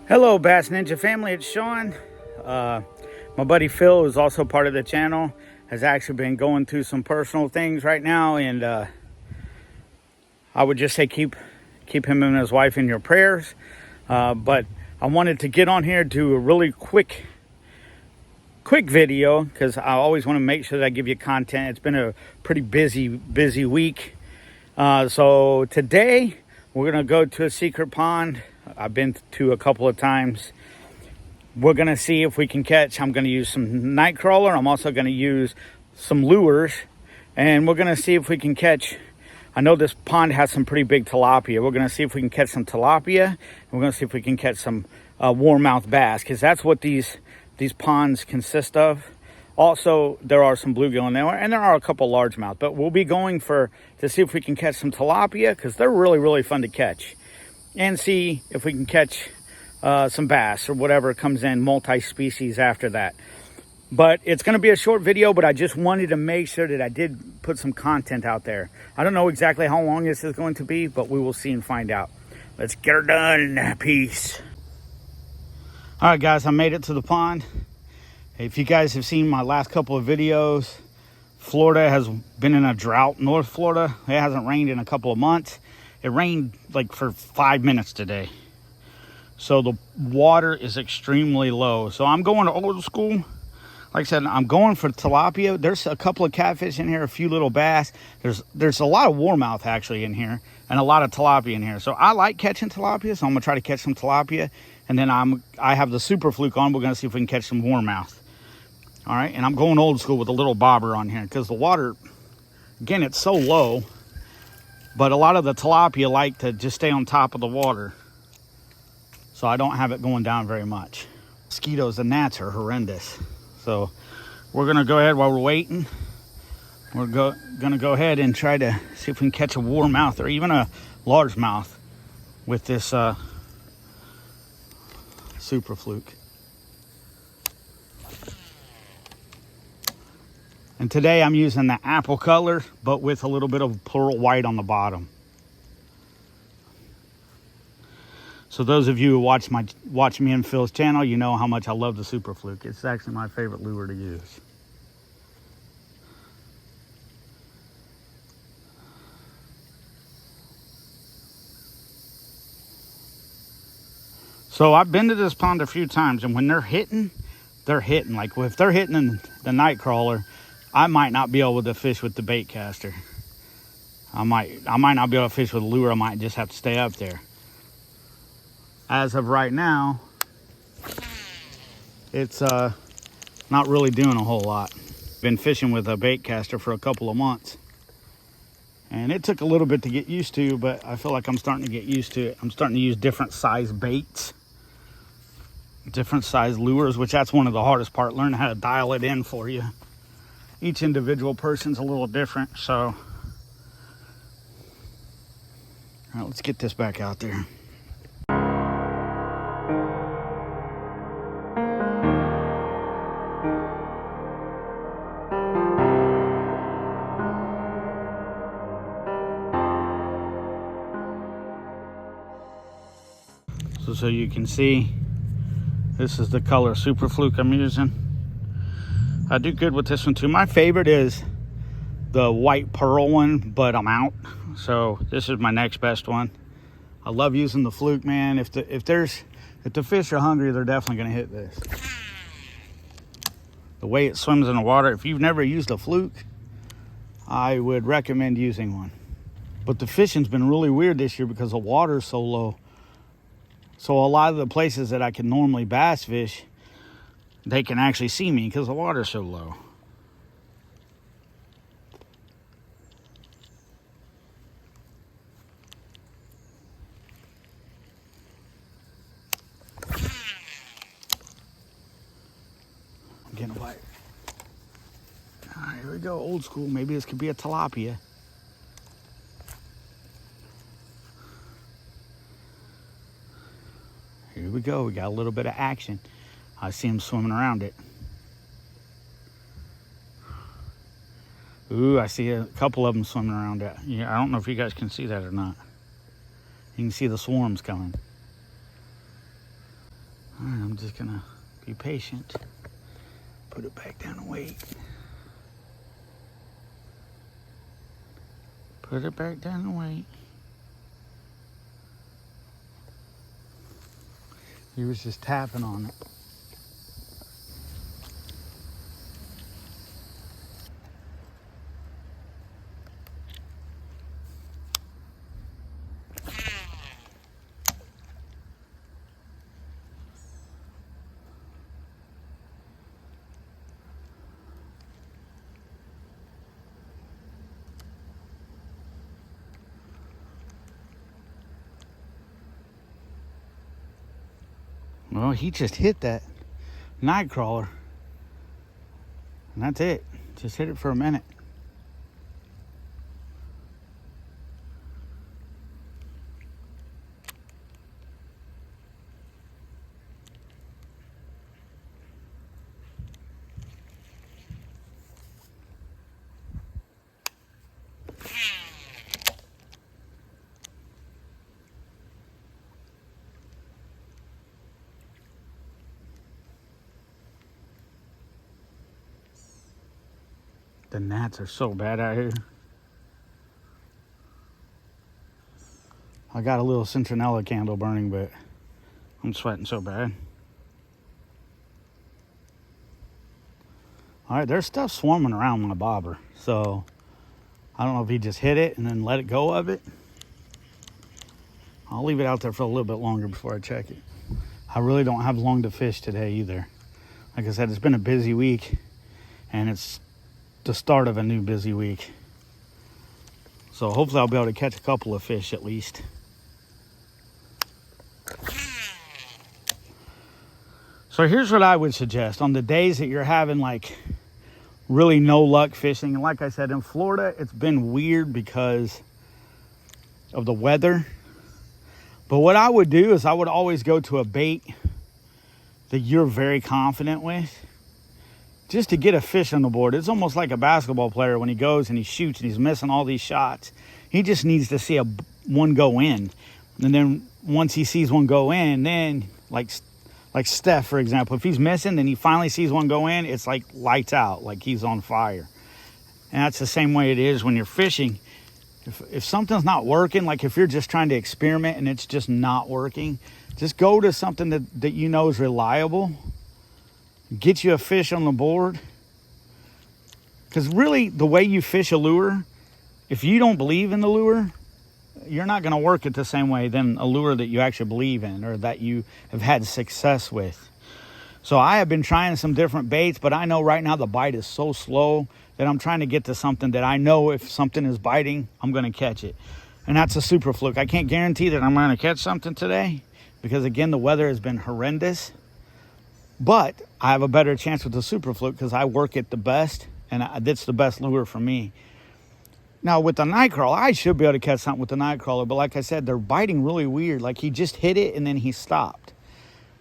Hello, Bass Ninja family. It's Sean. My buddy Phil, who's also part of the channel, has actually been going through some personal things right now, and I would just say keep him and his wife in your prayers. But I wanted to get on here, do a really quick video, because I always want to make sure that I give you content. It's been a pretty busy week. So today we're gonna go to a secret pond I've been to a couple of times. We're gonna see if we can catch. I'm gonna use some night crawler. I'm also gonna use some lures, and we're gonna see if we can catch. I know this pond has some pretty big tilapia. We're gonna see if we can catch some tilapia, and we're gonna see if we can catch some warmouth bass, because that's what these ponds consist of. Also, there are some bluegill in there, and there are a couple largemouth, but we'll be going to see if we can catch some tilapia, because they're really fun to catch, and see if we can catch some bass or whatever comes in, multi-species after that. But it's going to be a short video, but I just wanted to make sure that I did put some content out there. I don't know exactly how long this is going to be, but we will see and find out. Let's get her done. Peace. All right, guys, I made it to the pond. If you guys have seen my last couple of videos, Florida has been in a drought. North Florida, it hasn't rained in a couple of months. It rained like for 5 minutes today. So the water is extremely low. So I'm going to old school. Like I said, I'm going for tilapia. There's a couple of catfish in here, a few little bass. There's a lot of warmouth actually in here, and a lot of tilapia in here. So I like catching tilapia, so I'm gonna try to catch some tilapia. And then I have the Super Fluke on. We're gonna see if we can catch some warmouth. All right, and I'm going old school with a little bobber on here, because the water, again, it's so low, but a lot of the tilapia like to just stay on top of the water. So I don't have it going down very much. Mosquitoes and gnats are horrendous. So we're gonna go ahead while we're waiting. We're gonna go ahead and try to see if we can catch a warmouth or even a largemouth with this Super Fluke. And today I'm using the apple color, but with a little bit of pearl white on the bottom. So those of you who watch me and Phil's channel, you know how much I love the Super Fluke. It's actually my favorite lure to use. So I've been to this pond a few times, and when they're hitting. Like if they're hitting in the night crawler, I might not be able to fish with the bait caster. I might not be able to fish with a lure. I might just have to stay up there. As of right now, it's not really doing a whole lot. Been fishing with a bait caster for a couple of months, and it took a little bit to get used to, but I feel like I'm starting to get used to it. I'm starting to use different size baits, different size lures, which that's one of the hardest part, learning how to dial it in for you. Each individual person's a little different. So all right, let's get this back out there. So you can see, this is the color Super Fluke I'm using. I do good with this one too. My favorite is the white pearl one, but I'm out. So this is my next best one. I love using the Fluke, man. If the fish are hungry, they're definitely gonna hit this. The way it swims in the water, if you've never used a Fluke, I would recommend using one. But the fishing's been really weird this year because the water's so low. So a lot of the places that I can normally bass fish, they can actually see me because the water's so low. I'm getting a bite. All right, here we go, old school. Maybe this could be a tilapia. Here we go. We got a little bit of action. I see him swimming around it. Ooh, I see a couple of them swimming around it. Yeah, I don't know if you guys can see that or not. You can see the swarms coming. All right, I'm just gonna be patient. Put it back down and wait. Put it back down and wait. He was just tapping on it. Well, he just hit that night crawler. And that's it. Just hit it for a minute. The gnats are so bad out here. I got a little citronella candle burning, but I'm sweating so bad. All right, there's stuff swarming around my bobber. So I don't know if he just hit it and then let it go of it. I'll leave it out there for a little bit longer before I check it. I really don't have long to fish today either. Like I said, it's been a busy week, and it's the start of a new busy week. So hopefully I'll be able to catch a couple of fish at least. So here's what I would suggest on the days that you're having like really no luck fishing. And like I said, in Florida, it's been weird because of the weather. But what I would do is I would always go to a bait that you're very confident with, just to get a fish on the board. It's almost like a basketball player when he goes and he shoots and he's missing all these shots. He just needs to see one go in. And then once he sees one go in, then like Steph, for example, if he's missing, then he finally sees one go in, it's like lights out, like he's on fire. And that's the same way it is when you're fishing. If something's not working, like if you're just trying to experiment and it's just not working, just go to something that you know is reliable. Get you a fish on the board. Because really, the way you fish a lure, if you don't believe in the lure, you're not going to work it the same way than a lure that you actually believe in or that you have had success with. So I have been trying some different baits, but I know right now the bite is so slow that I'm trying to get to something that I know if something is biting, I'm going to catch it. And that's a super fluke. I can't guarantee that I'm going to catch something today because, again, the weather has been horrendous. But I have a better chance with the super fluke because I work it the best, and that's the best lure for me. Now, with the night crawler, I should be able to catch something with the night crawler, but like I said, they're biting really weird. Like he just hit it and then he stopped.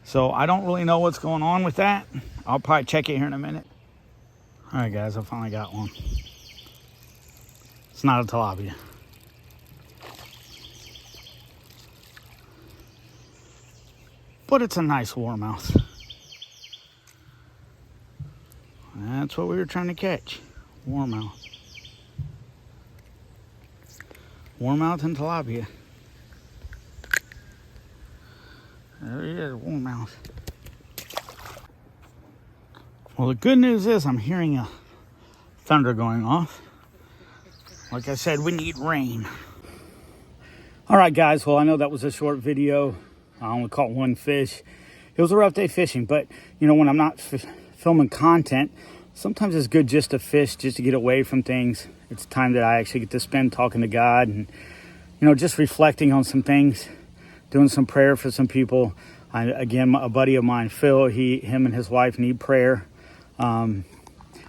So I don't really know what's going on with that. I'll probably check it here in a minute. All right, guys, I finally got one. It's not a tilapia. But it's a nice warmouth. That's what we were trying to catch. Warmouth. Warmouth and tilapia. There he is, warmouth. Well, the good news is I'm hearing a thunder going off. Like I said, we need rain. All right, guys. Well, I know that was a short video. I only caught one fish. It was a rough day fishing, but you know, when I'm not filming content, sometimes it's good just to fish, just to get away from things. It's time that I actually get to spend talking to God and, you know, just reflecting on some things, doing some prayer for some people. Again, a buddy of mine, Phil, him and his wife need prayer. I'm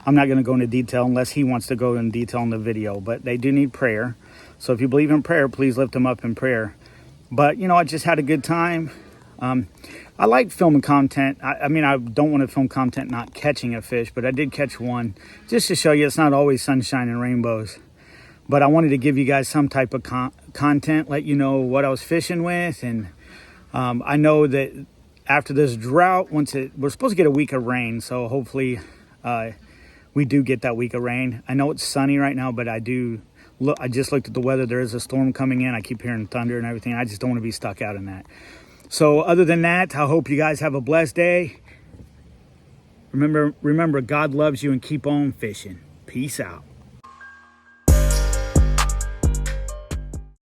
not going to go into detail unless he wants to go in detail in the video, but they do need prayer. So if you believe in prayer, please lift them up in prayer. But, you know, I just had a good time. I like filming content. I mean, I don't want to film content not catching a fish, but I did catch one just to show you it's not always sunshine and rainbows. But I wanted to give you guys some type of content, let you know what I was fishing with. And I know that after this drought, we're supposed to get a week of rain, so hopefully we do get that week of rain. I know it's sunny right now, but I just looked at the weather. There is a storm coming in. I keep hearing thunder and everything. I just don't want to be stuck out in that. So other than that, I hope you guys have a blessed day. Remember, God loves you, and keep on fishing. Peace out.